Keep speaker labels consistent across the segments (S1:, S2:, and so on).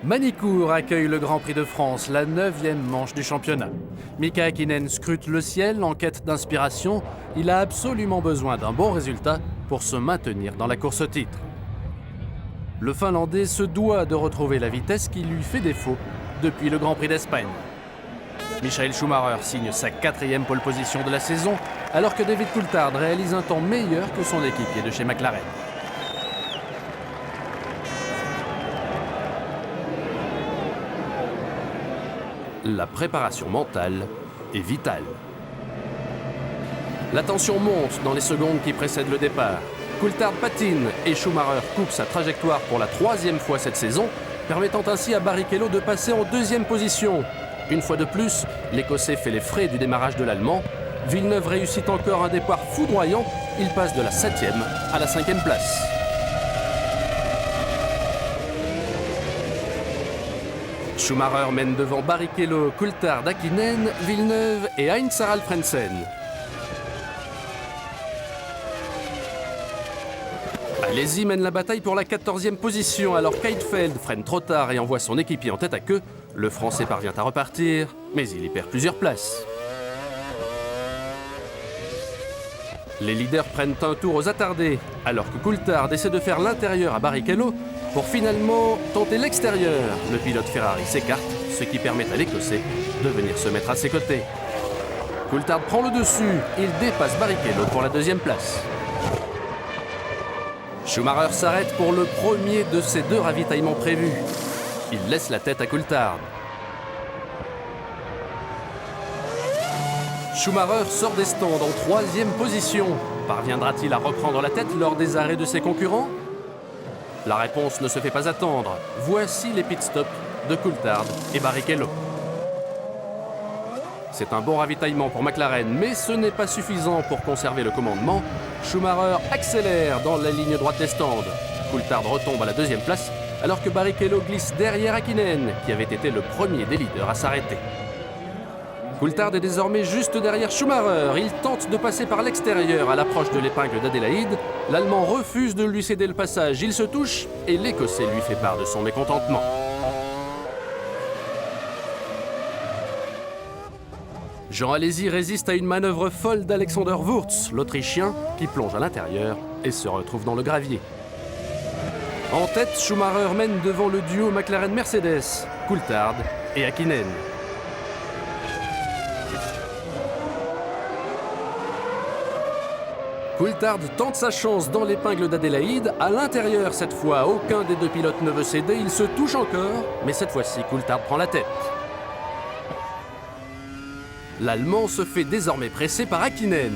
S1: Manicourt accueille le Grand Prix de France, la 9e manche du championnat. Mika Häkkinen scrute le ciel en quête d'inspiration. Il a absolument besoin d'un bon résultat pour se maintenir dans la course au titre. Le Finlandais se doit de retrouver la vitesse qui lui fait défaut depuis le Grand Prix d'Espagne. Michael Schumacher signe sa 4e pole position de la saison, alors que David Coulthard réalise un temps meilleur que son équipier de chez McLaren. La préparation mentale est vitale. La tension monte dans les secondes qui précèdent le départ. Coulthard patine et Schumacher coupe sa trajectoire pour la 3e fois cette saison, permettant ainsi à Barrichello de passer en 2e position. Une fois de plus, l'Écossais fait les frais du démarrage de l'Allemand. Villeneuve réussit encore un départ foudroyant. Il passe de la 7e à la 5e place. Schumacher mène devant Barrichello, Coulthard, Häkkinen, Villeneuve et Heinz Harald Frentzen. Alesi mène la bataille pour la 14e position alors qu'Heidfeld freine trop tard et envoie son équipier en tête à queue. Le Français parvient à repartir, mais il y perd plusieurs places. Les leaders prennent un tour aux attardés, alors que Coulthard essaie de faire l'intérieur à Barrichello pour finalement tenter l'extérieur. Le pilote Ferrari s'écarte, ce qui permet à l'Écossais de venir se mettre à ses côtés. Coulthard prend le dessus, il dépasse Barrichello pour la 2e place. Schumacher s'arrête pour le premier de ses 2 ravitaillements prévus. Il laisse la tête à Coulthard. Schumacher sort des stands en 3e position. Parviendra-t-il à reprendre la tête lors des arrêts de ses concurrents? La réponse ne se fait pas attendre. Voici les pit-stops de Coulthard et Barrichello. C'est un bon ravitaillement pour McLaren, mais ce n'est pas suffisant pour conserver le commandement. Schumacher accélère dans la ligne droite des stands. Coulthard retombe à la 2e place, alors que Barrichello glisse derrière Häkkinen, qui avait été le premier des leaders à s'arrêter. Coulthard est désormais juste derrière Schumacher. Il tente de passer par l'extérieur à l'approche de l'épingle d'Adélaïde. L'Allemand refuse de lui céder le passage. Il se touche et l'Écossais lui fait part de son mécontentement. Jean Alesi résiste à une manœuvre folle d'Alexander Wurz, l'Autrichien, qui plonge à l'intérieur et se retrouve dans le gravier. En tête, Schumacher mène devant le duo McLaren-Mercedes, Coulthard et Häkkinen. Coulthard tente sa chance dans l'épingle d'Adélaïde. À l'intérieur, cette fois, aucun des 2 pilotes ne veut céder. Il se touche encore, mais cette fois-ci, Coulthard prend la tête. L'Allemand se fait désormais presser par Häkkinen.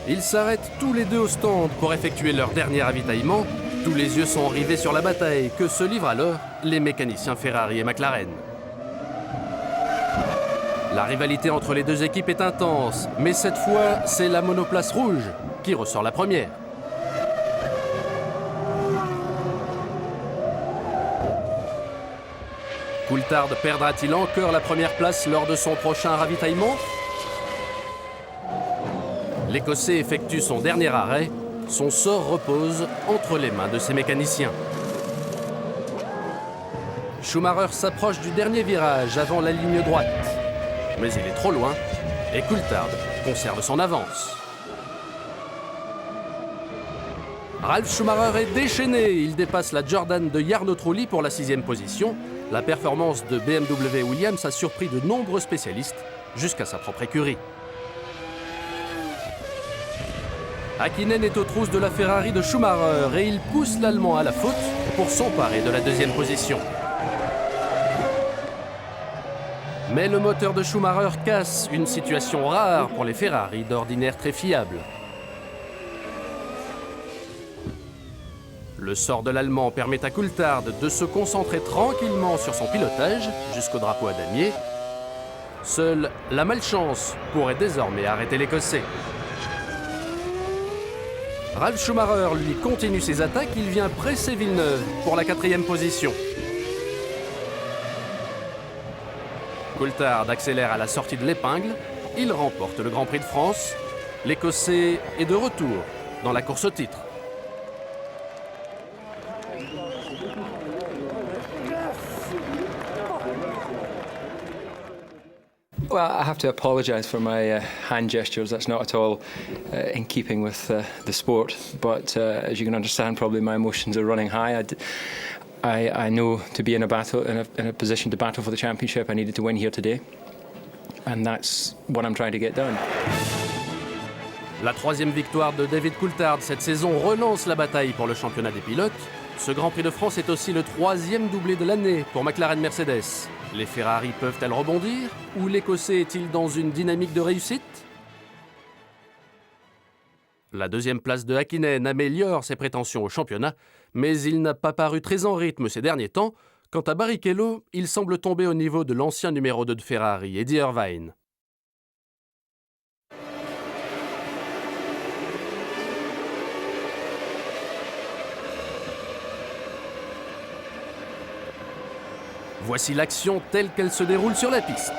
S1: Ils s'arrêtent tous les 2 au stand pour effectuer leur dernier ravitaillement. Tous les yeux sont rivés sur la bataille que se livrent alors les mécaniciens Ferrari et McLaren. La rivalité entre les 2 équipes est intense, mais cette fois, c'est la monoplace rouge qui ressort la première. Coulthard perdra-t-il encore la première place lors de son prochain ravitaillement? L'Écossais effectue son dernier arrêt. Son sort repose entre les mains de ses mécaniciens. Schumacher s'approche du dernier virage avant la ligne droite. Mais il est trop loin et Coulthard conserve son avance. Ralf Schumacher est déchaîné. Il dépasse la Jordan de Jarno Trulli pour la 6e position. La performance de BMW Williams a surpris de nombreux spécialistes, jusqu'à sa propre écurie. Häkkinen est aux trousses de la Ferrari de Schumacher et il pousse l'Allemand à la faute pour s'emparer de la 2e position. Mais le moteur de Schumacher casse, une situation rare pour les Ferrari, d'ordinaire très fiables. Le sort de l'Allemand permet à Coulthard de se concentrer tranquillement sur son pilotage jusqu'au drapeau à damier. Seule la malchance pourrait désormais arrêter l'Écossais. Ralf Schumacher, lui, continue ses attaques. Il vient presser Villeneuve pour la 4e position. Coulthard accélère à la sortie de l'épingle. Il remporte le Grand Prix de France. L'Écossais est de retour dans la course au titre.
S2: Well, I have to apologise for my hand gestures. That's not at all in keeping with the sport. But as you can understand, probably my emotions are running high. I know to be in a position to battle for the championship, I needed to win here today. And that's what I'm trying to get done.
S1: La troisième victoire de David Coulthard cette saison relance la bataille pour le championnat des pilotes. Ce Grand Prix de France est aussi le troisième doublé de l'année pour McLaren Mercedes. Les Ferrari peuvent-elles rebondir? Ou l'Écossais est-il dans une dynamique de réussite? La deuxième place de Häkkinen améliore ses prétentions au championnat, mais il n'a pas paru très en rythme ces derniers temps. Quant à Barrichello, il semble tomber au niveau de l'ancien numéro 2 de Ferrari, Eddie Irvine. Voici l'action telle qu'elle se déroule sur la piste.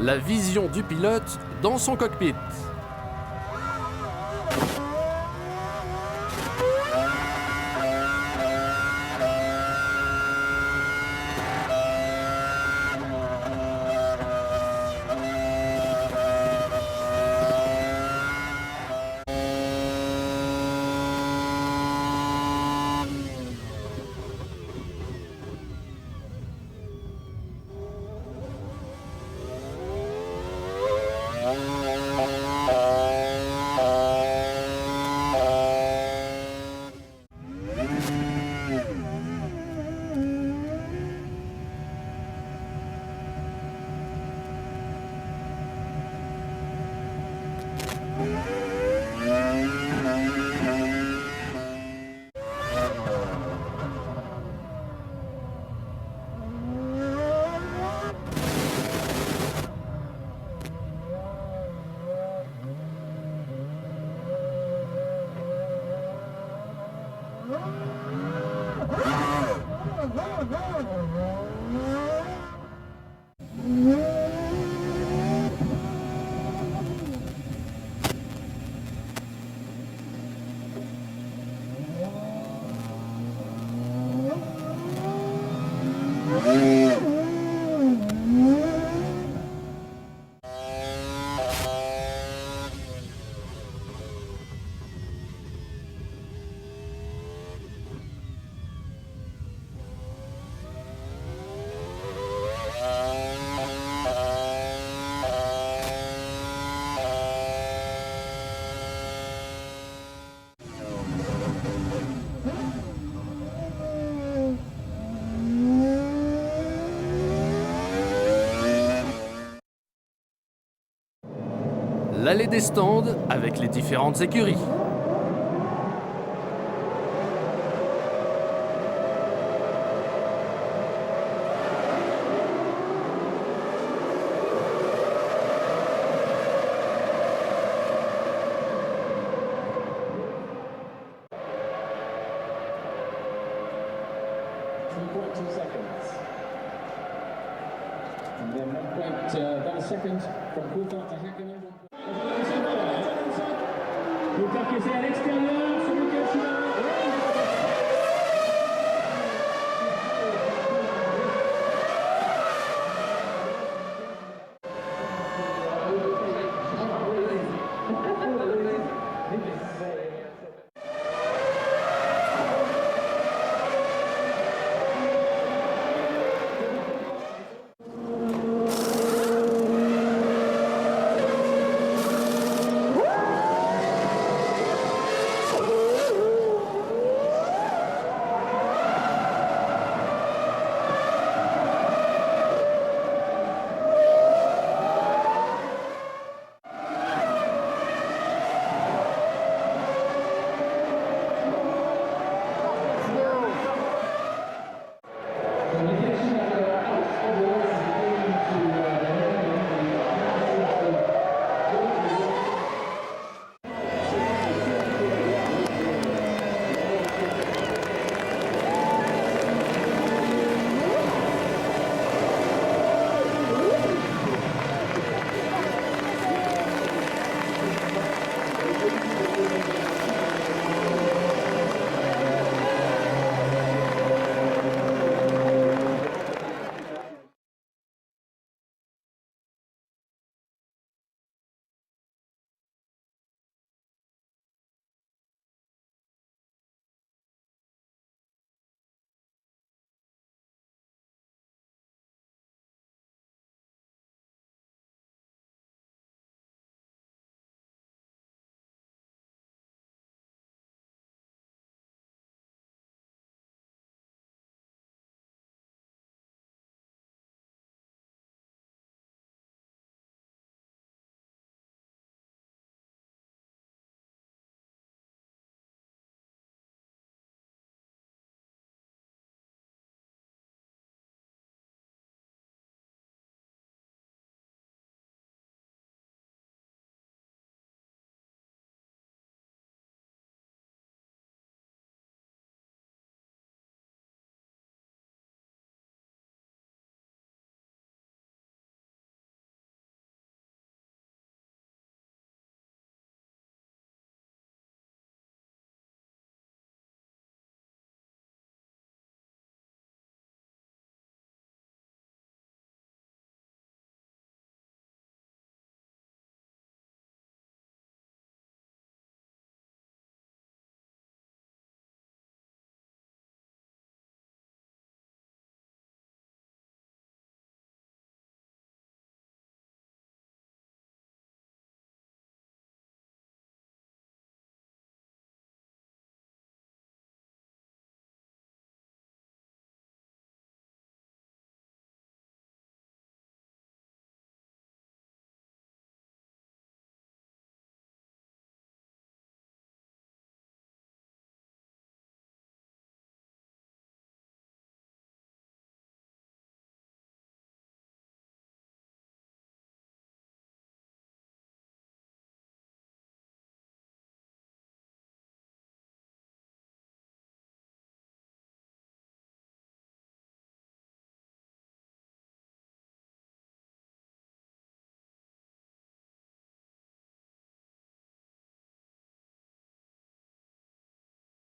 S1: La vision du pilote dans son cockpit. l'allée des stands avec les différentes écuries.
S3: And then 1.1 seconds from Coulthard to Hakkinen. Coulthard qui essaie à l'extérieur, celui qui a